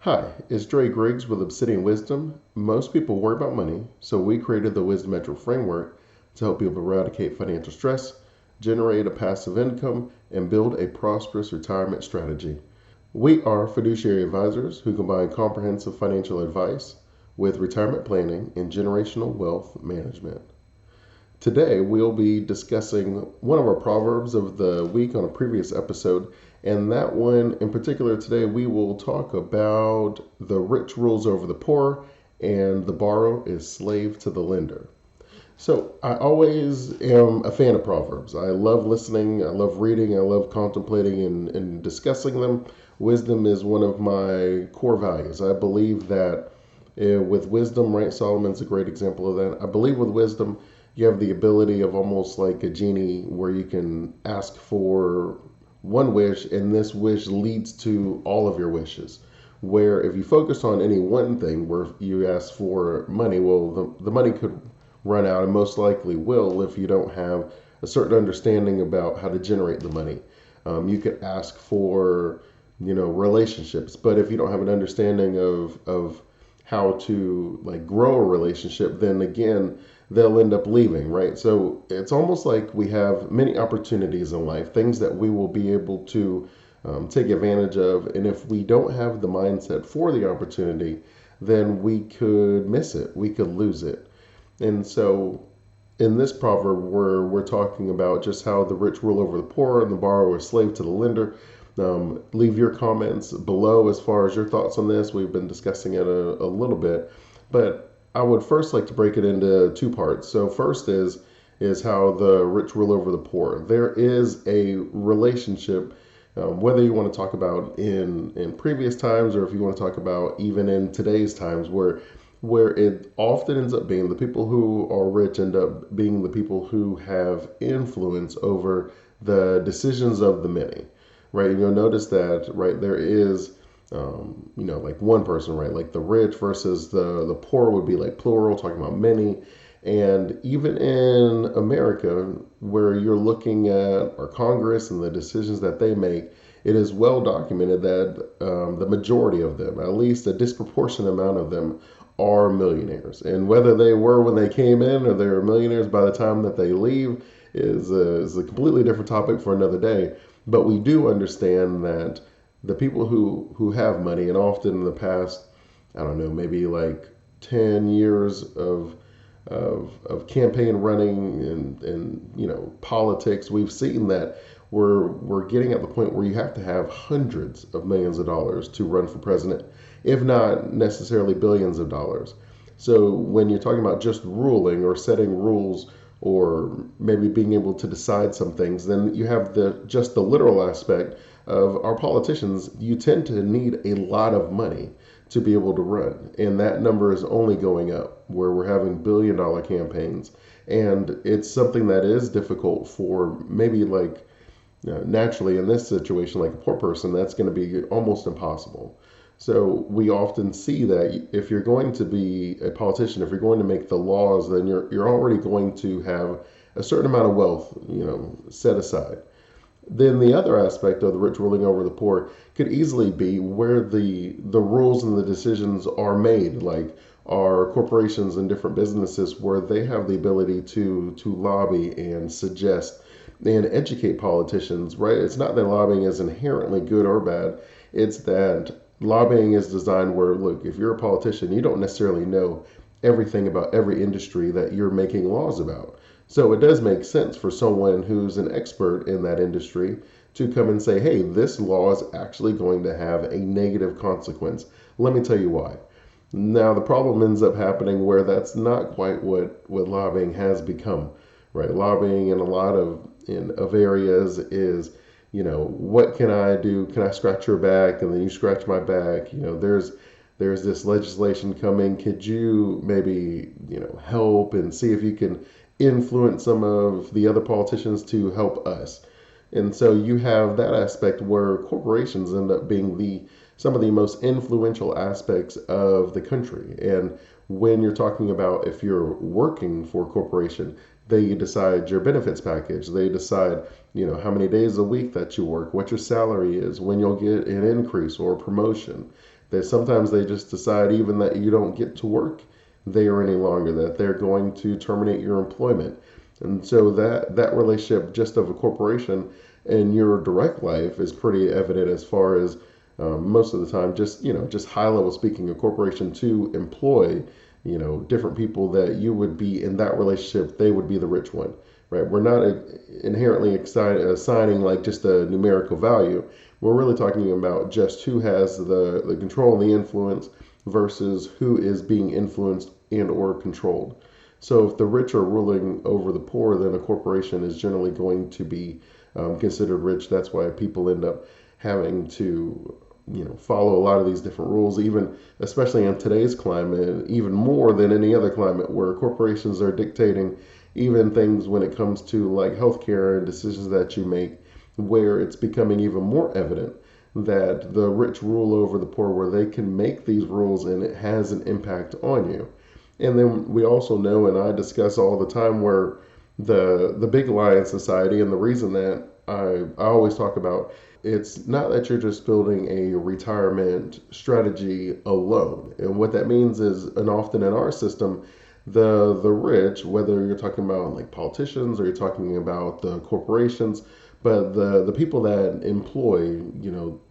Hi, it's Dre Griggs with Obsidian Wisdom. Most people worry about money, so we created the Wisdometric framework to help people eradicate financial stress, generate a passive income, and build a prosperous retirement strategy. We are fiduciary advisors who combine comprehensive financial advice with retirement planning and generational wealth management. Today, we'll be discussing one of our proverbs of the week on a previous episode, and that one in particular today, we will talk about the rich rules over the poor and the borrower is slave to the lender. So, I always am a fan of proverbs. I love listening, I love reading, I love contemplating and discussing them. Wisdom is one of my core values. I believe that with wisdom, right? Solomon's a great example of that. I believe with wisdom, you have the ability of almost like a genie where you can ask for one wish and this wish leads to all of your wishes. Where if you focus on any one thing where you ask for money, well, the money could run out and most likely will if you don't have a certain understanding about how to generate the money. You could ask for, relationships, but if you don't have an understanding of how to like grow a relationship, then again, they'll end up leaving, right? So it's almost like we have many opportunities in life, things that we will be able to take advantage of. And if we don't have the mindset for the opportunity, then we could miss it, we could lose it. And so in this proverb, we're talking about just how the rich rule over the poor and the borrower is slave to the lender. Leave your comments below as far as your thoughts on this. We've been discussing it a little bit, but I would first like to break it into two parts. So first is how the rich rule over the poor. There is a relationship, whether you want to talk about in previous times or if you want to talk about even in today's times, where it often ends up being the people who are rich end up being the people who have influence over the decisions of the many, right? And you'll notice that, right, there is, like one person, right? Like the rich versus the poor would be like plural, talking about many. And even in America, where you're looking at our Congress and the decisions that they make, it is well documented that the majority of them, at least a disproportionate amount of them, are millionaires. And whether they were when they came in or they're millionaires by the time that they leave is a completely different topic for another day. But we do understand that the people who have money, and often in the past, I don't know, maybe like 10 years of campaign running and politics, we've seen that we're getting at the point where you have to have hundreds of millions of dollars to run for president, if not necessarily billions of dollars. So when you're talking about just ruling or setting rules or maybe being able to decide some things, then you have the literal aspect of our politicians. You tend to need a lot of money to be able to run, and that number is only going up where we're having billion-dollar campaigns, and it's something that is difficult for maybe like naturally in this situation, like a poor person, that's going to be almost impossible. So we often see that if you're going to be a politician, if you're going to make the laws, then you're already going to have a certain amount of wealth, set aside. Then the other aspect of the rich ruling over the poor could easily be where the rules and the decisions are made, like our corporations and different businesses where they have the ability to lobby and suggest and educate politicians, right? It's not that lobbying is inherently good or bad. It's that lobbying is designed where, look, if you're a politician, you don't necessarily know everything about every industry that you're making laws about. So it does make sense for someone who's an expert in that industry to come and say, hey, this law is actually going to have a negative consequence. Let me tell you why. Now, the problem ends up happening where that's not quite what lobbying has become, right? Lobbying in a lot of areas is, what can I do? Can I scratch your back? And then you scratch my back. There's this legislation coming. Could you maybe, help and see if you can influence some of the other politicians to help us? And so you have that aspect where corporations end up being some of the most influential aspects of the country. And when you're talking about if you're working for a corporation, they decide your benefits package. They decide, how many days a week that you work, what your salary is, when you'll get an increase or a promotion. That sometimes they just decide even that you don't get to work there any longer, that they're going to terminate your employment. And so that relationship just of a corporation in your direct life is pretty evident as far as most of the time, just just high level speaking, a corporation to employ different people that you would be in that relationship, they would be the rich one, right? We're not inherently assigning like just a numerical value. We're really talking about just who has the control and the influence versus who is being influenced and or controlled. So if the rich are ruling over the poor, then a corporation is generally going to be considered rich. That's why people end up having to follow a lot of these different rules, even especially in today's climate, even more than any other climate, where corporations are dictating even things when it comes to like healthcare and decisions that you make, where it's becoming even more evident that the rich rule over the poor, where they can make these rules and it has an impact on you. And then we also know, and I discuss all the time, where the big lie in society, and the reason that I always talk about, it's not that you're just building a retirement strategy alone. And what that means is, and often in our system, the rich, whether you're talking about like politicians or you're talking about the corporations, but the people that employ,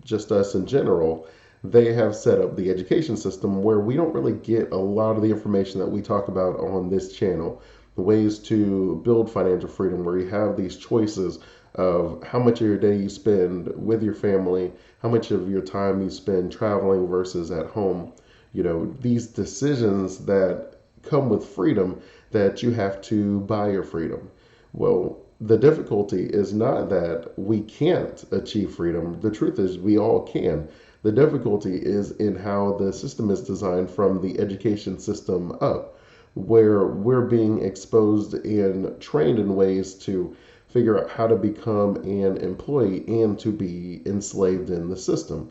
just us in general, they have set up the education system where we don't really get a lot of the information that we talk about on this channel. The ways to build financial freedom, where you have these choices of how much of your day you spend with your family, how much of your time you spend traveling versus at home. These decisions that come with freedom, that you have to buy your freedom. Well, the difficulty is not that we can't achieve freedom. The truth is we all can. The difficulty is in how the system is designed from the education system up, where we're being exposed and trained in ways to figure out how to become an employee and to be enslaved in the system.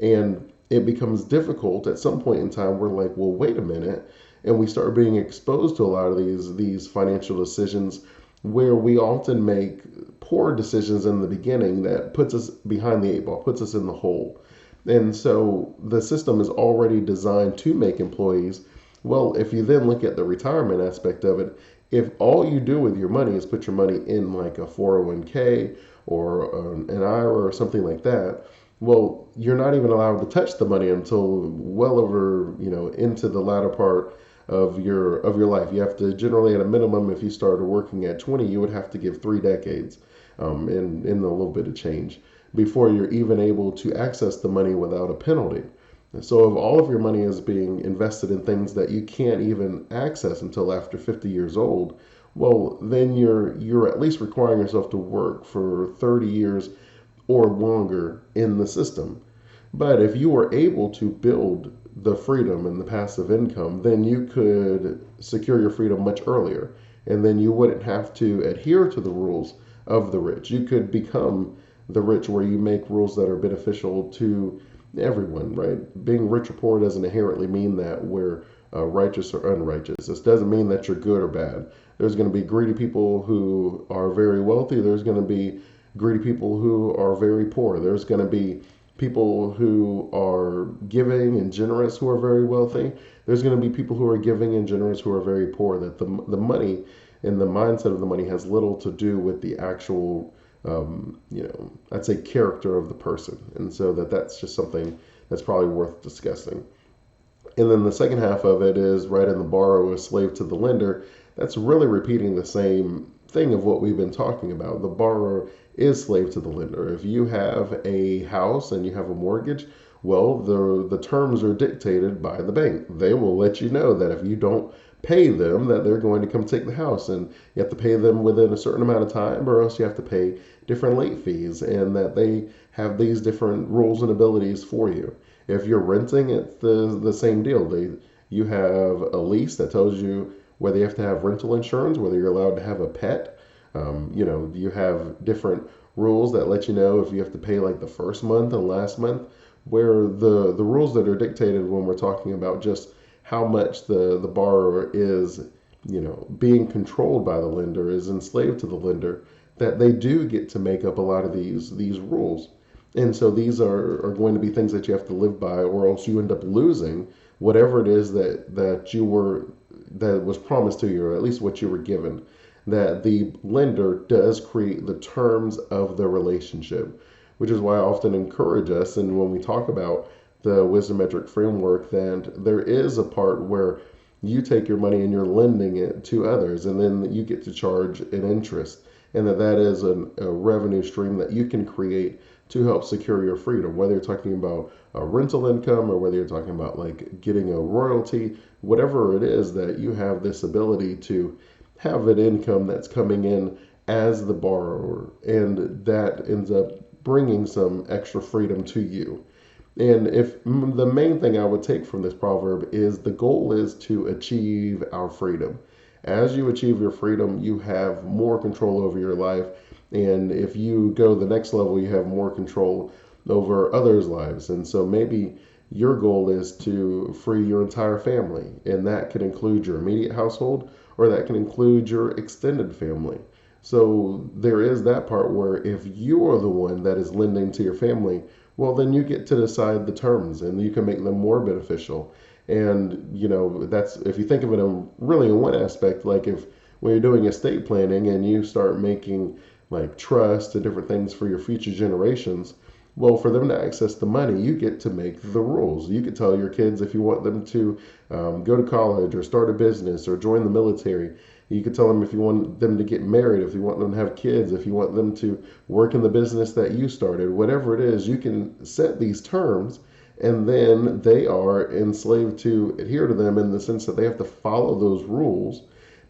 And it becomes difficult at some point in time. We're like, well, wait a minute. And we start being exposed to a lot of these financial decisions where we often make poor decisions in the beginning that puts us behind the eight ball, puts us in the hole. And so the system is already designed to make employees. Well, if you then look at the retirement aspect of it, if all you do with your money is put your money in like a 401k or an IRA or something like that, well, you're not even allowed to touch the money until well over, into the latter part of your life. You have to generally, at a minimum, if you started working at 20, you would have to give 3 decades, in a little bit of change, before you're even able to access the money without a penalty. So if all of your money is being invested in things that you can't even access until after 50 years old, well, then you're at least requiring yourself to work for 30 years or longer in the system. But if you were able to build the freedom and the passive income, then you could secure your freedom much earlier. And then you wouldn't have to adhere to the rules of the rich. You could become the rich, where you make rules that are beneficial to everyone, right? Being rich or poor doesn't inherently mean that we're righteous or unrighteous. This doesn't mean that you're good or bad. There's going to be greedy people who are very wealthy. There's going to be greedy people who are very poor. There's going to be people who are giving and generous who are very wealthy. There's going to be people who are giving and generous who are very poor. That the money and the mindset of the money has little to do with the actual I'd say character of the person. And so that's just something that's probably worth discussing. And then the second half of it is right in the borrow, a slave to the lender. That's really repeating the same thing of what we've been talking about. The borrower is slave to the lender. If you have a house and you have a mortgage, well, the terms are dictated by the bank. They will let you know that if you don't pay them, that they're going to come take the house, and you have to pay them within a certain amount of time, or else you have to pay different late fees, and that they have these different rules and abilities for you. If you're renting, it's the same deal. You have a lease that tells you whether you have to have rental insurance, whether you're allowed to have a pet. You have different rules that let you know if you have to pay like the first month and last month, where the rules that are dictated when we're talking about just how much the borrower is, being controlled by the lender, is enslaved to the lender, that they do get to make up a lot of these rules. And so these are going to be things that you have to live by, or else you end up losing whatever it is that was promised to you, or at least what you were given. That the lender does create the terms of the relationship, which is why I often encourage us, and when we talk about the wisdom metric framework, that there is a part where you take your money and you're lending it to others, and then you get to charge an interest, and that is a revenue stream that you can create to help secure your freedom, whether you're talking about a rental income or whether you're talking about like getting a royalty, whatever it is, that you have this ability to have an income that's coming in as the borrower, and that ends up bringing some extra freedom to you. And if the main thing I would take from this proverb is the goal is to achieve our freedom. As you achieve your freedom, you have more control over your life. And if you go the next level, you have more control over others' lives. And so maybe your goal is to free your entire family, and that can include your immediate household, or that can include your extended family. So there is that part where if you are the one that is lending to your family, well, then you get to decide the terms and you can make them more beneficial. And, that's if you think of it in one aspect, like if when you're doing estate planning and you start making like trust and different things for your future generations, well, for them to access the money, you get to make the rules. You could tell your kids if you want them to go to college or start a business or join the military. You could tell them if you want them to get married, if you want them to have kids, if you want them to work in the business that you started, whatever it is, you can set these terms, and then they are enslaved to adhere to them in the sense that they have to follow those rules.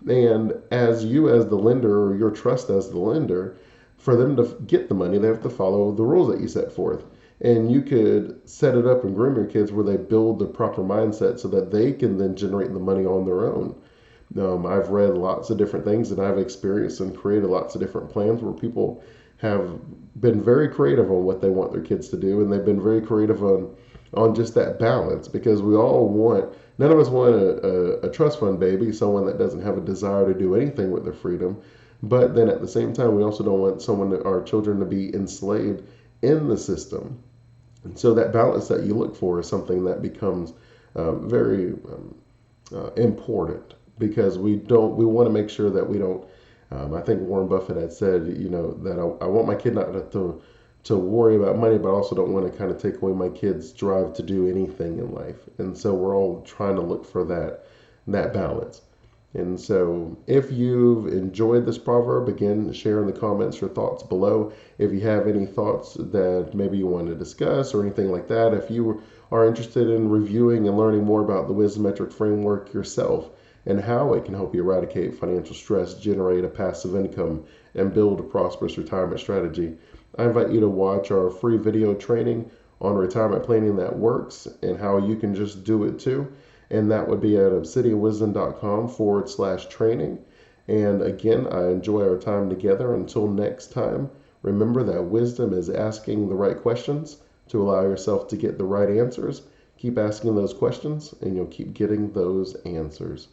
And as you, as the lender, or your trust as the lender, for them to get the money, they have to follow the rules that you set forth. And you could set it up and groom your kids where they build the proper mindset so that they can then generate the money on their own. I've read lots of different things, and I've experienced and created lots of different plans where people have been very creative on what they want their kids to do, and they've been very creative on just that balance, because none of us want a trust fund baby, someone that doesn't have a desire to do anything with their freedom. But then at the same time, we also don't want our children to be enslaved in the system. And so that balance that you look for is something that becomes very important, because we want to make sure that we don't. I think Warren Buffett had said, that I want my kid not to worry about money, but I also don't want to kind of take away my kid's drive to do anything in life. And so we're all trying to look for that balance. And so if you've enjoyed this proverb, again, share in the comments your thoughts below. If you have any thoughts that maybe you want to discuss or anything like that, if you are interested in reviewing and learning more about the Wisdom Metric framework yourself and how it can help you eradicate financial stress, generate a passive income, and build a prosperous retirement strategy, I invite you to watch our free video training on retirement planning that works and how you can just do it too. And that would be at obsidianwisdom.com/training. And again, I enjoy our time together. Until next time, remember that wisdom is asking the right questions to allow yourself to get the right answers. Keep asking those questions and you'll keep getting those answers.